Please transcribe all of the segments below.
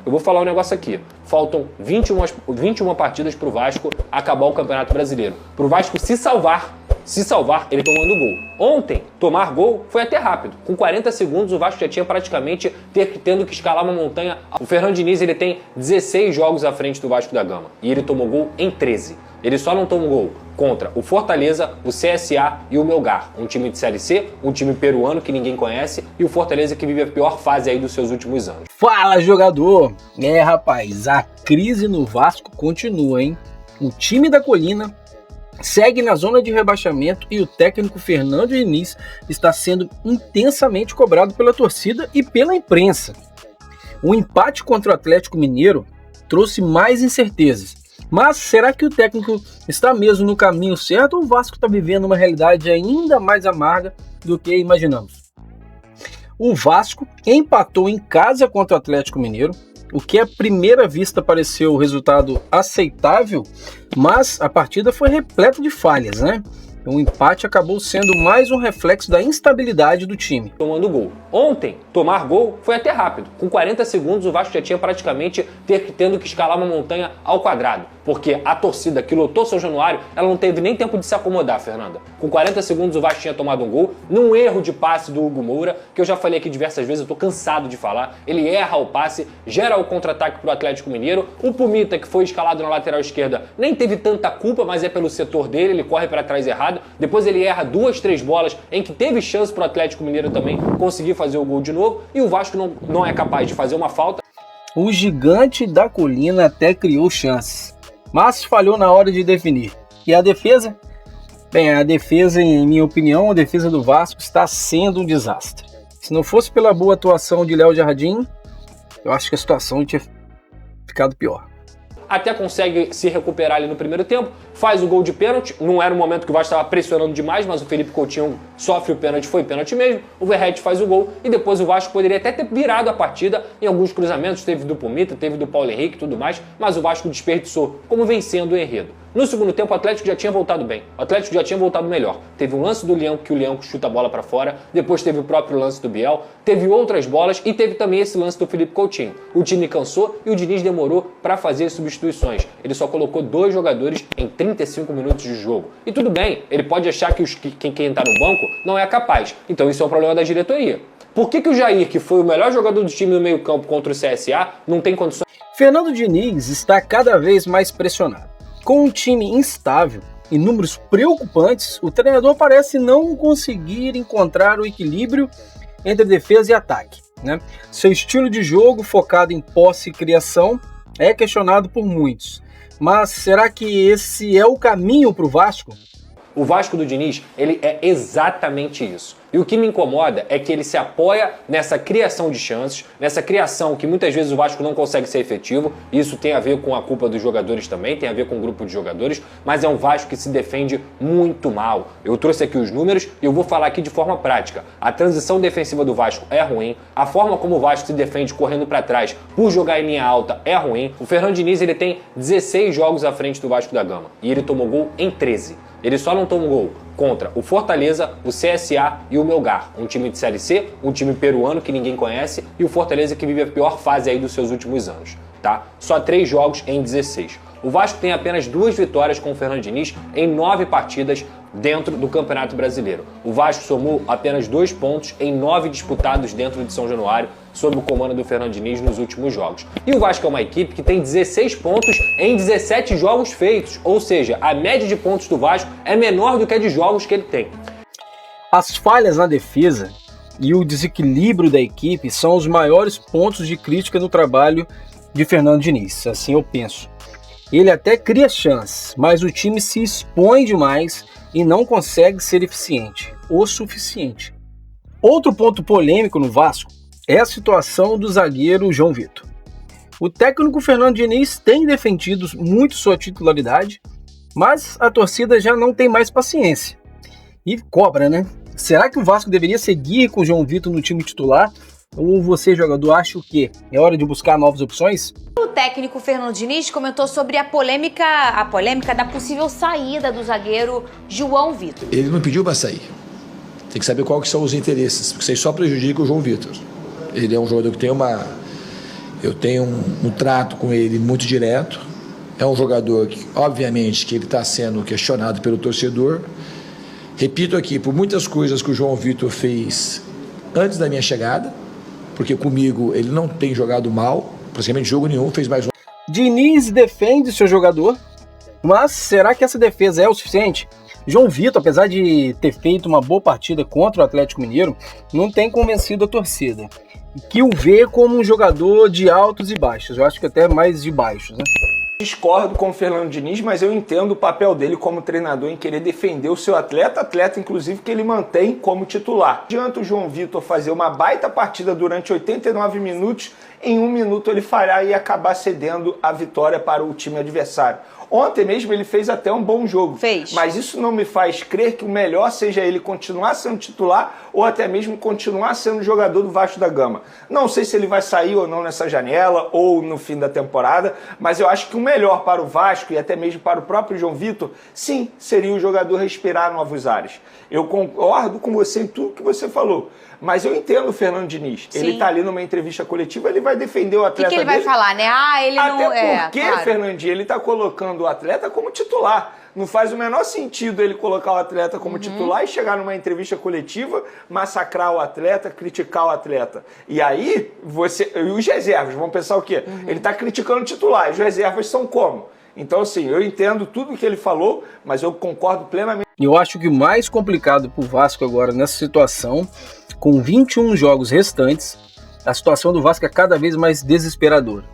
eu vou falar um negócio aqui. Faltam 21 partidas pro Vasco acabar o Campeonato Brasileiro. Pro Vasco se salvar, ele tomando gol. Ontem, tomar gol foi até rápido. Com 40 segundos, o Vasco já tinha praticamente tendo que escalar uma montanha. O Fernando Diniz, ele tem 16 jogos à frente do Vasco da Gama. E ele tomou gol em 13. Ele só não tomou gol contra o Fortaleza, o CSA e o Melgar. Um time de Série C, um time peruano que ninguém conhece e o Fortaleza que vive a pior fase aí dos seus últimos anos. Fala, jogador! Rapaz, a crise no Vasco continua, hein? O time da Colina segue na zona de rebaixamento e o técnico Fernando Diniz está sendo intensamente cobrado pela torcida e pela imprensa. O empate contra o Atlético Mineiro trouxe mais incertezas. Mas será que o técnico está mesmo no caminho certo ou o Vasco está vivendo uma realidade ainda mais amarga do que imaginamos? O Vasco empatou em casa contra o Atlético Mineiro, o que à primeira vista pareceu resultado aceitável, mas a partida foi repleta de falhas, né? O empate acabou sendo mais um reflexo da instabilidade do time. Tomando gol. Ontem, tomar gol foi até rápido. Com 40 segundos, o Vasco já tinha praticamente tendo que escalar uma montanha ao quadrado. Porque a torcida que lotou São Januário, ela não teve nem tempo de se acomodar, Fernanda. Com 40 segundos, o Vasco tinha tomado um gol, num erro de passe do Hugo Moura, que eu já falei aqui diversas vezes, eu tô cansado de falar. Ele erra o passe, gera o contra-ataque pro Atlético Mineiro. O Pumita, que foi escalado na lateral esquerda, nem teve tanta culpa, mas é pelo setor dele, ele corre para trás errado. Depois ele erra 2, 3 bolas em que teve chance pro Atlético Mineiro também conseguir fazer o gol de novo. E o Vasco não é capaz de fazer uma falta. O gigante da Colina até criou chances, mas falhou na hora de definir. E a defesa? Bem, a defesa, em minha opinião, a defesa do Vasco está sendo um desastre. Se não fosse pela boa atuação de Léo Jardim, eu acho que a situação tinha ficado pior. Até consegue se recuperar ali no primeiro tempo, faz o gol de pênalti, não era um momento que o Vasco estava pressionando demais, mas o Felipe Coutinho sofre o pênalti, foi pênalti mesmo, o Verratti faz o gol e depois o Vasco poderia até ter virado a partida em alguns cruzamentos, teve do Pumita, teve do Paulo Henrique e tudo mais, mas o Vasco desperdiçou, como vencendo o enredo. No segundo tempo, o Atlético já tinha voltado bem. O Atlético já tinha voltado melhor. Teve um lance do Leão, que o Leão chuta a bola para fora. Depois teve o próprio lance do Biel. Teve outras bolas e teve também esse lance do Felipe Coutinho. O time cansou e o Diniz demorou para fazer substituições. Ele só colocou 2 jogadores em 35 minutos de jogo. E tudo bem, ele pode achar que quem tá no banco não é capaz. Então isso é um problema da diretoria. Por que o Jair, que foi o melhor jogador do time no meio-campo contra o CSA, não tem condições? Fernando Diniz está cada vez mais pressionado. Com um time instável e números preocupantes, o treinador parece não conseguir encontrar o equilíbrio entre defesa e ataque, né? Seu estilo de jogo, focado em posse e criação, é questionado por muitos. Mas será que esse é o caminho para o Vasco? O Vasco do Diniz, ele é exatamente isso. E o que me incomoda é que ele se apoia nessa criação de chances, nessa criação que muitas vezes o Vasco não consegue ser efetivo. Isso tem a ver com a culpa dos jogadores também, tem a ver com o grupo de jogadores, mas é um Vasco que se defende muito mal. Eu trouxe aqui os números e eu vou falar aqui de forma prática. A transição defensiva do Vasco é ruim, a forma como o Vasco se defende correndo para trás por jogar em linha alta é ruim. O Fernando Diniz, ele tem 16 jogos à frente do Vasco da Gama e ele tomou gol em 13. Ele só não tomou gol contra o Fortaleza, o CSA e o Melgar. Um time de Série C, um time peruano que ninguém conhece e o Fortaleza que vive a pior fase aí dos seus últimos anos, tá? Só 3 jogos em 16. O Vasco tem apenas 2 vitórias com o Fernando Diniz em 9 partidas dentro do Campeonato Brasileiro. O Vasco somou apenas 2 pontos em 9 disputados dentro de São Januário sob o comando do Fernando Diniz nos últimos jogos. E o Vasco é uma equipe que tem 16 pontos em 17 jogos feitos, ou seja, a média de pontos do Vasco é menor do que a de jogos que ele tem. As falhas na defesa e o desequilíbrio da equipe são os maiores pontos de crítica no trabalho de Fernando Diniz, assim eu penso. Ele até cria chances, mas o time se expõe demais e não consegue ser eficiente o suficiente. Outro ponto polêmico no Vasco é a situação do zagueiro João Vitor. O técnico Fernando Diniz tem defendido muito sua titularidade, mas a torcida já não tem mais paciência. E cobra, né? Será que o Vasco deveria seguir com o João Vitor no time titular? Ou você, jogador, acha o quê? É hora de buscar novas opções? O técnico Fernando Diniz comentou sobre a polêmica da possível saída do zagueiro João Vitor. Ele não pediu para sair. Tem que saber quais são os interesses, porque isso aí só prejudica o João Vitor. Ele é um jogador que tem uma Eu tenho um trato com ele muito direto. É um jogador que, obviamente, que ele está sendo questionado pelo torcedor. Repito aqui, por muitas coisas que o João Vitor fez antes da minha chegada, porque comigo ele não tem jogado mal, praticamente jogo nenhum, fez mais um. Diniz defende seu jogador, mas será que essa defesa é o suficiente? João Vitor, apesar de ter feito uma boa partida contra o Atlético Mineiro, não tem convencido a torcida, que o vê como um jogador de altos e baixos. Eu acho que até mais de baixos, né? Discordo com o Fernando Diniz, mas eu entendo o papel dele como treinador em querer defender o seu atleta inclusive que ele mantém como titular. Não adianta o João Vitor fazer uma baita partida durante 89 minutos, em 1 minuto ele falhar e acabar cedendo a vitória para o time adversário. Ontem mesmo ele fez até um bom jogo, mas isso não me faz crer que o melhor seja ele continuar sendo titular ou até mesmo continuar sendo jogador do Vasco da Gama. Não sei se ele vai sair ou não nessa janela ou no fim da temporada, mas eu acho que o melhor para o Vasco e até mesmo para o próprio João Vitor, sim, seria o jogador respirar novos ares. Eu concordo com você em tudo que você falou, mas eu entendo o Fernando Diniz. Sim. Ele está ali numa entrevista coletiva, ele vai defender o atleta dele. O que ele vai falar, né? Ah, ele não... Até porque, claro, Fernandinho, ele está colocando o atleta como titular. Não faz o menor sentido ele colocar o atleta como titular e chegar numa entrevista coletiva, massacrar o atleta, criticar o atleta. E aí, e os reservas vão pensar o quê? Ele está criticando o titular, e os reservas são como? Então, assim, eu entendo tudo o que ele falou, mas eu concordo plenamente. Eu acho que o mais complicado para o Vasco agora nessa situação, com 21 jogos restantes, a situação do Vasco é cada vez mais desesperadora.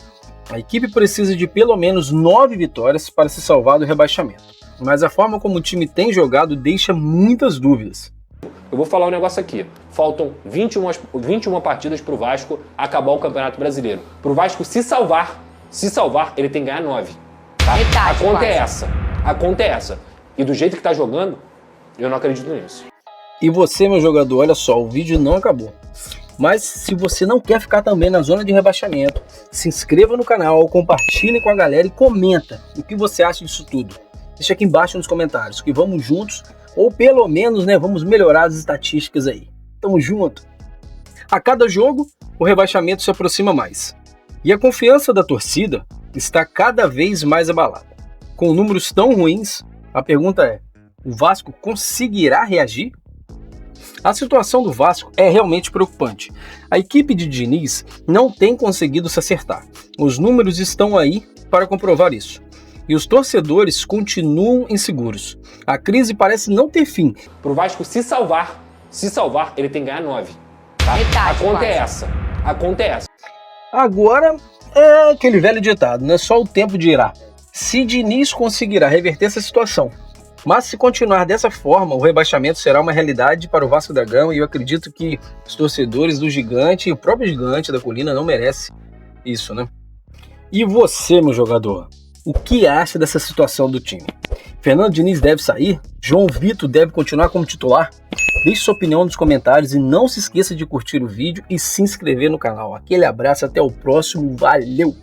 A equipe precisa de pelo menos 9 vitórias para se salvar do rebaixamento. Mas a forma como o time tem jogado deixa muitas dúvidas. Eu vou falar um negócio aqui. Faltam 21 partidas para o Vasco acabar o Campeonato Brasileiro. Para o Vasco se salvar, ele tem que ganhar 9. Tá? A conta é essa. A conta é essa. E do jeito que tá jogando, eu não acredito nisso. E você, meu jogador, olha só, o vídeo não acabou. Mas se você não quer ficar também na zona de rebaixamento, se inscreva no canal, compartilhe com a galera e comenta o que você acha disso tudo. Deixa aqui embaixo nos comentários, que vamos juntos, ou pelo menos, né, vamos melhorar as estatísticas aí. Tamo junto. A cada jogo, o rebaixamento se aproxima mais. E a confiança da torcida está cada vez mais abalada. Com números tão ruins, a pergunta é, o Vasco conseguirá reagir? A situação do Vasco é realmente preocupante. A equipe de Diniz não tem conseguido se acertar. Os números estão aí para comprovar isso. E os torcedores continuam inseguros. A crise parece não ter fim. Para o Vasco se salvar, ele tem que ganhar 9. Tá? A conta é essa. A conta é essa. Agora é aquele velho ditado, né? Só o tempo dirá. Se Diniz conseguirá reverter essa situação. Mas se continuar dessa forma, o rebaixamento será uma realidade para o Vasco da Gama e eu acredito que os torcedores do Gigante e o próprio Gigante da Colina não merecem isso, né? E você, meu jogador, o que acha dessa situação do time? Fernando Diniz deve sair? João Vitor deve continuar como titular? Deixe sua opinião nos comentários e não se esqueça de curtir o vídeo e se inscrever no canal. Aquele abraço, até o próximo, valeu!